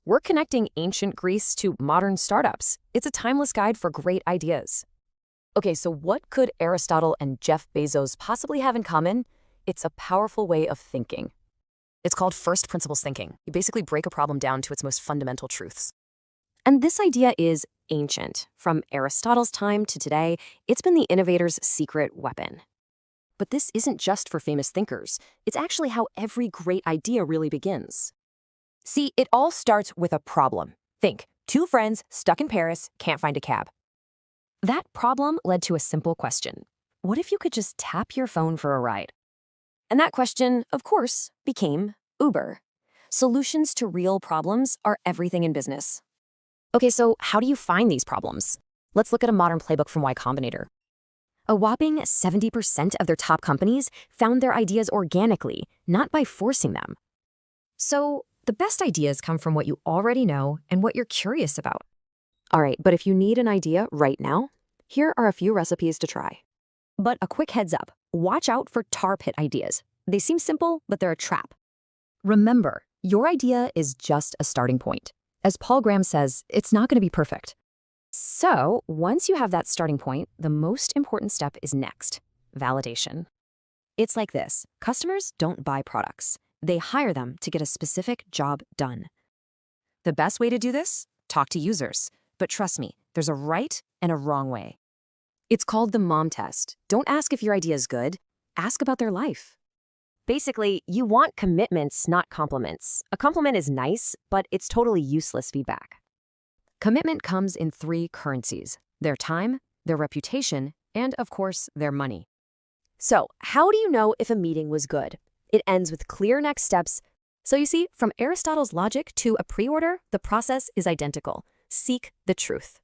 We're connecting ancient Greece to modern startups. It's a timeless guide for great ideas. Okay, so what could Aristotle and Jeff Bezos possibly have in common? It's a powerful way of thinking. It's called first principles thinking. You basically break a problem down to its most fundamental truths. And this idea is ancient. From Aristotle's time to today, it's been the innovator's secret weapon. But this isn't just for famous thinkers. It's actually how every great idea really begins. See, it all starts with a problem. Think, two friends stuck in Paris can't find a cab. That problem led to a simple question. What if you could just tap your phone for a ride? And that question, of course, became Uber. Solutions to real problems are everything in business. Okay, so how do you find these problems? Let's look at a modern playbook from Y Combinator. A whopping 70% of their top companies found their ideas organically, not by forcing them. So the best ideas come from what you already know and what you're curious about. All right, but if you need an idea right now, here are a few recipes to try. But a quick heads up, watch out for tar pit ideas. They seem simple, but they're a trap. Remember, your idea is just a starting point. As Paul Graham says, it's not going to be perfect. So once you have that starting point, the most important step is next, validation. It's like this. Customers don't buy products. They hire them to get a specific job done. The best way to do this? Talk to users. But trust me, there's a right and a wrong way. It's called the mom test. Don't ask if your idea is good. Ask about their life. Basically, you want commitments, not compliments. A compliment is nice, but it's totally useless feedback. Commitment comes in 3 currencies: their time, their reputation, and of course, their money. So, how do you know if a meeting was good? It ends with clear next steps. So you see, from Aristotle's logic to a pre-order, the process is identical. Seek the truth.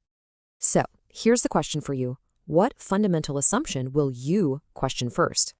So, here's the question for you. What fundamental assumption will you question first?